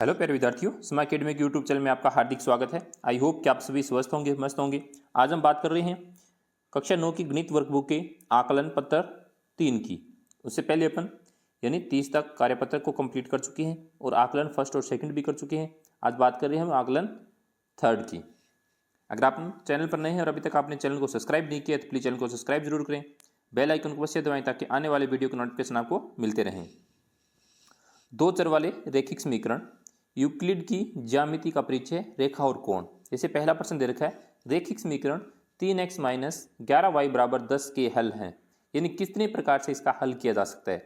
Hello प्यारे विद्यार्थियों, स्मा अकेडमी के यूट्यूब चैनल में आपका हार्दिक स्वागत है। आई होप कि आप सभी स्वस्थ होंगे, मस्त होंगे। आज हम बात कर रहे हैं कक्षा 9 की गणित वर्कबुक के आकलन पत्र 3 की। उससे पहले अपन यानी 30 तक कार्यपत्र को कंप्लीट कर चुके हैं और आकलन फर्स्ट और सेकंड भी कर चुके हैं। आज बात कर रहे हैं हम आकलन थर्ड की। अगर आप चैनल पर नए हैं और अभी तक आपने चैनल को सब्सक्राइब नहीं किया तो प्लीज़ चैनल को सब्सक्राइब जरूर करें, बेल आइकन को अवश्य दबाएं ताकि आने वाले वीडियो के नोटिफिकेशन आपको मिलते रहें। दो चर वाले रेखिक समीकरण, यूक्लिड की ज्यामिति का परिचय, रेखा और कोण। जैसे पहला प्रश्न दे रखा है, रेखिक समीकरण 3x माइनस 11y बराबर 10 के हल हैं। यानी कितने प्रकार से इसका हल किया जा सकता है।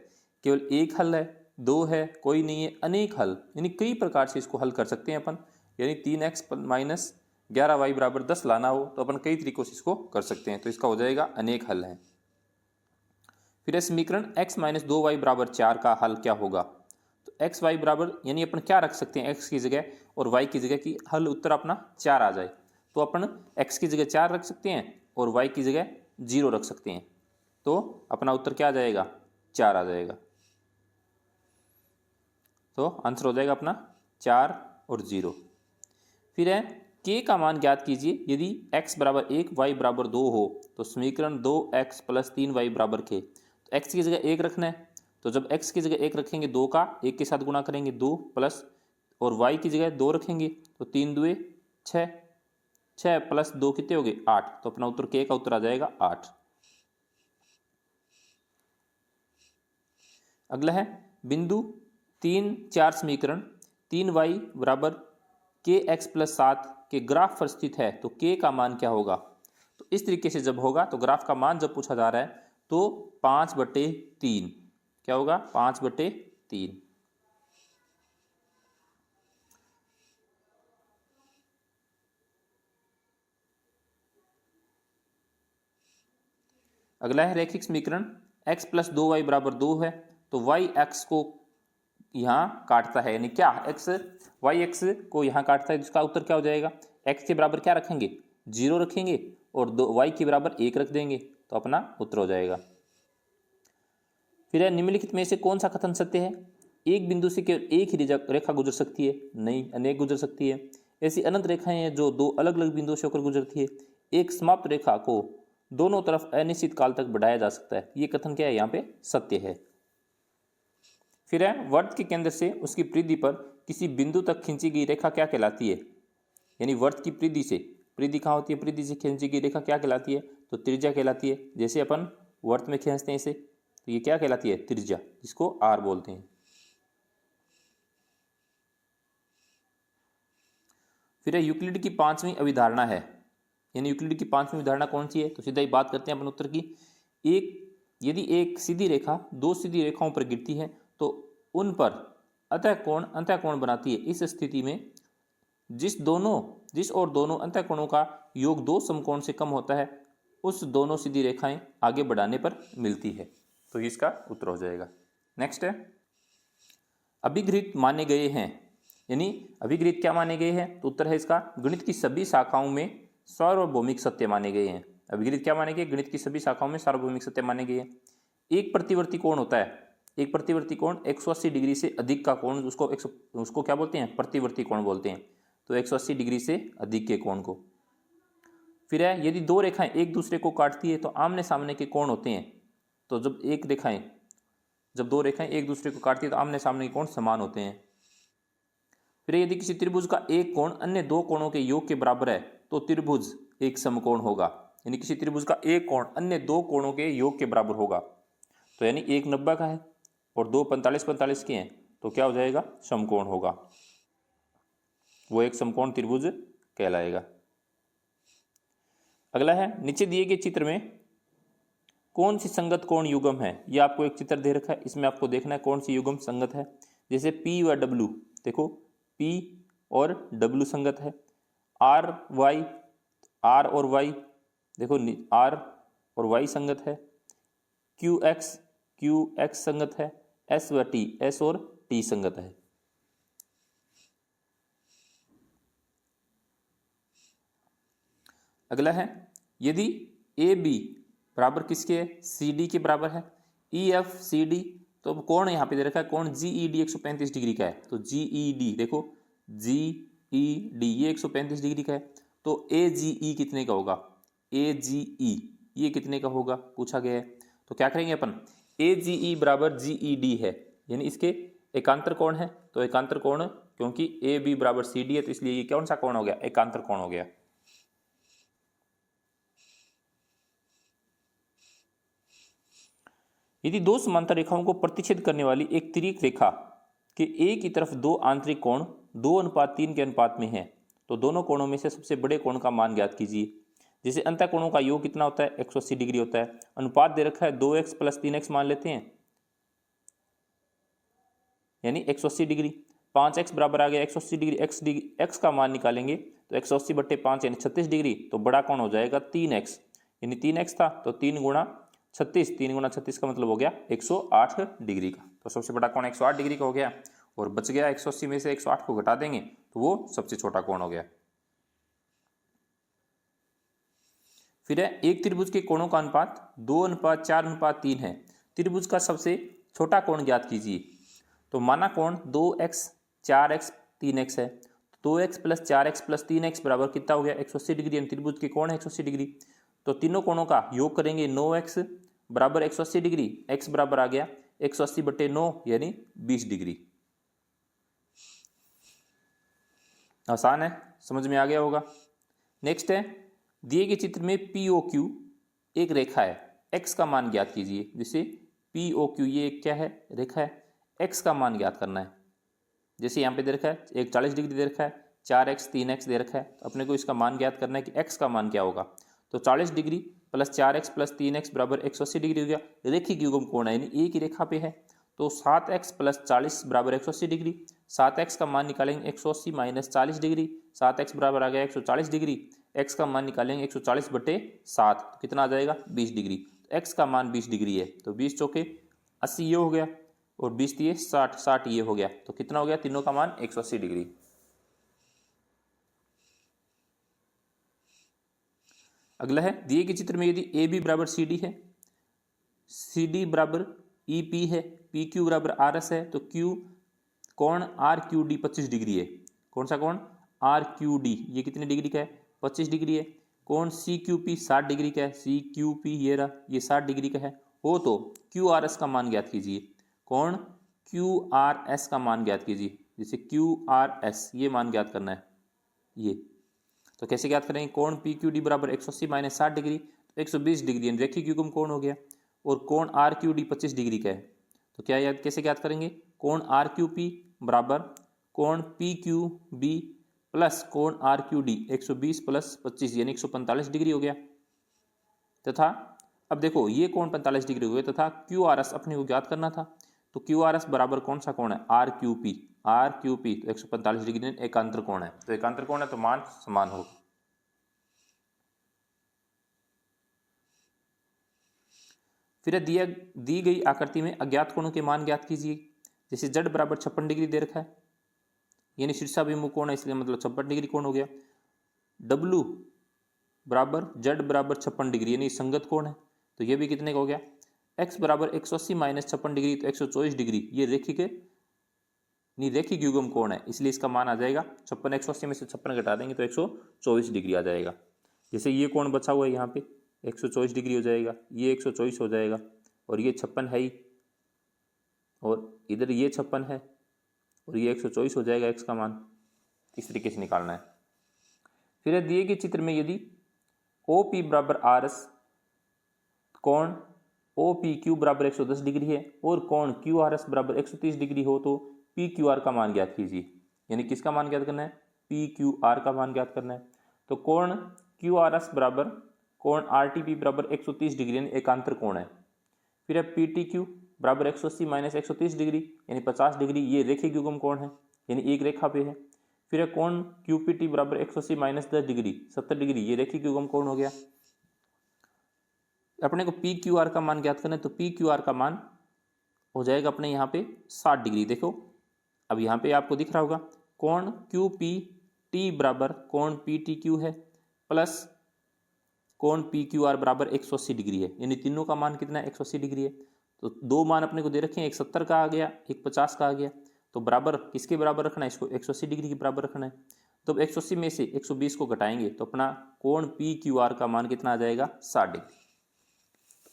केवल एक हल है, दो है, कोई नहीं है, अनेक हल, यानी कई प्रकार से इसको हल कर सकते हैं अपन। यानी 3x माइनस 11y बराबर 10 लाना हो तो अपन कई तरीकों से इसको कर सकते हैं, तो इसका हो जाएगा अनेक हल है। फिर समीकरण x माइनस 2y बराबर 4 का हल क्या होगा। तो एक्स वाई बराबर यानी अपन क्या रख सकते हैं, एक्स की जगह और वाई की जगह की हल उत्तर अपना 4 आ जाए तो अपन एक्स की जगह 4 रख सकते हैं और वाई की जगह 0 रख सकते हैं, तो अपना उत्तर क्या आ जाएगा, 4 आ जाएगा। तो आंसर हो जाएगा अपना 4 और 0। फिर है के का मान ज्ञात कीजिए यदि x बराबर 1 वाई बराबर 2 हो तो समीकरण 2x प्लस 3y बराबर के। तो x की जगह 1 रखना है, तो जब x की जगह 1 रखेंगे 2 का 1 के साथ गुणा करेंगे 2 प्लस, और y की जगह 2 रखेंगे तो 3 दुए 6, 6 प्लस 2 कितने हो गए 8, तो अपना उत्तर के का उत्तर आ जाएगा 8। अगला है बिंदु 3 4 समीकरण 3y बराबर के एक्स प्लस 7 के ग्राफ पर स्थित है तो के का मान क्या होगा। तो इस तरीके से जब होगा तो ग्राफ का मान जब पूछा जा रहा है तो 5/3 क्या होगा, 5/3। अगला है रेखिक समीकरण x प्लस 2y बराबर 2 है तो y x को यहाँ काटता है, यानी क्या x y x को यहाँ काटता है, जिसका उत्तर क्या हो जाएगा, x के बराबर क्या रखेंगे 0 रखेंगे और y के बराबर 1 रख देंगे तो अपना उत्तर हो जाएगा। फिर है निम्नलिखित में से कौन सा कथन सत्य है। एक बिंदु से केवल एक ही रेखा गुजर सकती है, नहीं अनेक गुजर सकती है। ऐसी अनंत रेखाएं हैं जो दो अलग अलग बिंदुओं से होकर गुजरती है। एक समाप्त रेखा को दोनों तरफ अनिश्चित काल तक बढ़ाया जा सकता है, ये कथन क्या है, यहाँ पे सत्य है। फिर है वर्त के केंद्र से उसकी परिधि पर किसी बिंदु तक खींची गई रेखा क्या कहलाती है। यानी वर्त की परिधि से, परिधि कहाँ होती है, परिधि से खींची गई रेखा क्या कहलाती है, तो त्रिज्या कहलाती है। जैसे अपन वर्त में खींचते हैं इसे तो ये क्या कहलाती है, त्रिज्या, जिसको आर बोलते हैं। फिर है यूक्लिड की 5वीं अभिधारणा है। यानी यूक्लिड की 5वीं अभिधारणा कौन सी है, तो सीधा ही बात करते हैं अपन उत्तर की। यदि एक सीधी रेखा दो सीधी रेखाओं पर गिरती है तो उन पर अंतःकोण बनाती है। इस स्थिति में जिस और दोनों अंतःकोणों का योग दो समकोण से कम होता है उस दोनों सीधी रेखाएं आगे बढ़ाने पर मिलती है, तो इसका उत्तर हो जाएगा। नेक्स्ट है अभिगृहित माने गए हैं। यानी अभिगृहित क्या माने गए हैं, तो उत्तर है इसका गणित की सभी शाखाओं में सार्वभौमिक सत्य माने गए हैं। अभिगृहित क्या माने गए, गणित की सभी शाखाओं में सार्वभौमिक सत्य माने गए हैं। एक प्रतिवर्ती कोण होता है, एक प्रतिवर्ती कोण 180 डिग्री से अधिक का कोण, उसको क्या बोलते हैं, प्रतिवर्ती कोण बोलते हैं। तो 180 डिग्री से अधिक के कोण को। फिर है यदि दो रेखाएं एक दूसरे को काटती है तो आमने सामने के कोण होते हैं। तो जब दो रेखाएं एक दूसरे को काटती है तो आमने सामने के कोण समान होते हैं। फिर यदि किसी त्रिभुज का एक कोण अन्य दो कोणों के योग के बराबर है तो त्रिभुज एक समकोण होगा। यानी किसी त्रिभुज का एक कोण अन्य दो कोणों के योग के बराबर होगा। तो यानी एक 90 का है और दो 45 के हैं तो क्या हो जाएगा, समकोण होगा, वो एक समकोण त्रिभुज कहलाएगा। अगला है नीचे दिए गए चित्र में कौन सी संगत कोण युग्म है। यह आपको एक चित्र दे रखा है, इसमें आपको देखना है कौन सी युग्म संगत है। जैसे P व W, देखो P और W संगत है। R और Y देखो R और Y संगत है। Q X संगत है। S व T, S और T संगत है। अगला है यदि AB बराबर किसके है, CD के बराबर है, EF CD तो अब कोण यहाँ पे दे रखा है, कोण GED 135 डिग्री का है, तो GED देखो GED ये 135 डिग्री का है, तो AGE कितने का होगा, AGE ये कितने का होगा पूछा गया है। तो क्या करेंगे अपन, AGE बराबर GED है, यानी इसके एकांतर कोण है, तो एकांतर कोण क्योंकि AB बराबर CD है तो इसलिए ये कौन सा कोण हो गया, एकांतर कोण हो गया। यदि दो समांतर रेखाओं को प्रतिच्छेद करने वाली एक तिर्यक रेखा के एक की तरफ दो आंतरिक कोण 2:3 के अनुपात में है, तो दोनों कोणों में से सबसे बड़े कोण का मान ज्ञात कीजिए। जैसे अंतः कोणों का योग कितना होता है, 180 डिग्री होता है। अनुपात दे रखा है 2x + 3x मान लेते हैं, यानी 180 डिग्री। 5x बराबर आ गया 180 डिग्री, x का मान निकालेंगे तो 180/5 यानी 36 डिग्री, तो बड़ा कोण हो जाएगा 3x, यानी 3x था तो 3 × 36, 3 × 36 का मतलब हो गया 108 डिग्री का। तो सबसे बड़ा कोण 108 डिग्री का हो गया, और बच गया 180 में से 108 को घटा देंगे तो वो सबसे छोटा कोण हो गया। फिर है एक त्रिभुज के कोणों का अनुपात 2:4:3 है, त्रिभुज का सबसे छोटा कोण ज्ञात कीजिए। तो माना कोण 2x 4x 3x है, 2x + 4x + 3x बराबर कितना हो गया, 180 डिग्री, यानी त्रिभुज के कोण है 180 डिग्री। तो तीनों कोणों का योग करेंगे, 9x बराबर 180 डिग्री, x बराबर आ गया 180/9 यानी 20 डिग्री। आसान है, समझ में आ गया होगा। नेक्स्ट है, दिए गए चित्र में POQ एक रेखा है, x का मान ज्ञात कीजिए। जैसे POQ ये क्या है, रेखा है, x का मान ज्ञात करना है। जैसे यहाँ पे दे रखा है एक 40 डिग्री दे रखा है, 4x 3x दे रखा है, तो अपने को इसका मान ज्ञात करना है कि x का मान क्या होगा। तो 40 डिग्री + 4x + 3x बराबर 180 डिग्री हो गया। रेखिक युग्म कोण है, यानी एक ही रेखा पे है, तो 7x + 40 बराबर 180 डिग्री। 7x का मान निकालेंगे 180 - 40 डिग्री, 7x बराबर आ गया 140 डिग्री। x का मान निकालेंगे 140/7, तो कितना आ जाएगा 20 डिग्री। तो x का मान 20 डिग्री है, तो 20 चौके 80 ये हो गया, और 20 दिए 60, 60 ये हो गया, तो कितना हो गया, तीनों का मान 180 डिग्री। अगला है, दिए गए चित्र में यदि AB बराबर CD है, CD बराबर EP है, PQ बराबर RS है, तो Q कोण RQD 25 डिग्री है। कौन सा कोण, RQD ये कितने डिग्री का है, 25 डिग्री है। कोण CQP 60 डिग्री का है, CQP ये रहा, ये 60 डिग्री का है। हो तो QRS का मान ज्ञात कीजिए। कौन QRS का मान ज्ञात कीजिए। जैसे QRS ये मान ज्ञात करना है, ये तो कैसे ज्ञात करेंगे, कोण PQD बराबर 180 - 60 डिग्री, तो 120 डिग्री रेखिक युग्म कोण हो गया। और कोण RQD 25 डिग्री का है, तो क्या याद कैसे ज्ञात करेंगे, कोण RQP बराबर कोण PQB प्लस कोण RQD 120 + 25 यानी 145 डिग्री हो गया। तथा अब देखो ये कोण 45 डिग्री हो गया, तथा QRS अपने को ज्ञात करना था, तो QRS बराबर कौन सा कोण है, RQP, RQP तो 145 डिग्री एकांतर कोण है, तो एकांतर कोण है तो मान समान हो। फिर दी गई आकृति में अज्ञात कोणों के मान ज्ञात कीजिए। जैसे Z बराबर 56 डिग्री दे रखा है, यानी शीर्षाभिमुख कोण है, इसलिए मतलब 56 डिग्री कोण हो गया। W बराबर Z बराबर 56 डिग्री यानी संगत कोण है, तो ये भी कितने का हो गया, x बराबर 180 - 56 डिग्री तो 124 डिग्री, ये रेखिक युग्म कोण है, इसलिए इसका मान आ जाएगा 56, 180 में से 56 घटा देंगे तो 124 डिग्री आ जाएगा। जैसे ये कोण बचा हुआ है यहाँ पे 124 डिग्री हो जाएगा, ये 124 हो जाएगा, और ये 56 है ही, और इधर ये 56 है, और ये 124 हो जाएगा x का मान। इस तरीके से निकालना है। फिर दिए गए चित्र में यदि OP बराबर RS, कोण OPQ बराबर 110 डिग्री है, और कोण QRS बराबर 130 डिग्री हो, तो PQR का मान ज्ञात कीजिए। यानी किसका मान ज्ञात करना है, PQR का मान ज्ञात करना है। तो कोण QRS बराबर कोण RTP बराबर 130 डिग्री यानी एकांतर कोण है। फिर है PTQ बराबर 180 - 130 डिग्री यानी 50 डिग्री, ये रेखिक युग्म कोण है, यानी एक रेखा पे है। फिर है कोण QPT बराबर 180 - 10 डिग्री 70 डिग्री, ये रेखिक युग्म कोण हो गया। अपने को PQR का मान ज्ञात करना है, तो PQR का मान हो जाएगा अपने यहाँ पे 60 डिग्री। देखो अब यहाँ पे आपको दिख रहा होगा, कोण QPT बराबर कोण PTQ है, प्लस कोण PQR बराबर 180 डिग्री है, यानी तीनों का मान कितना है 180 डिग्री है। तो दो मान अपने को दे रखे हैं, एक 70 का आ गया, एक 50 का आ गया, तो बराबर किसके बराबर रखना है, इसको 180 डिग्री के बराबर रखना है। तो अब 180 में से 120 को घटाएंगे तो अपना कोण पी क्यू आर का मान कितना आ जाएगा, 60 डिग्री।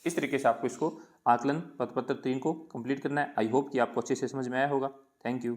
इस तरीके से आपको इसको आकलन पत्र 3 को कंप्लीट करना है। आई होप कि आपको अच्छे से समझ में आया होगा। Thank you.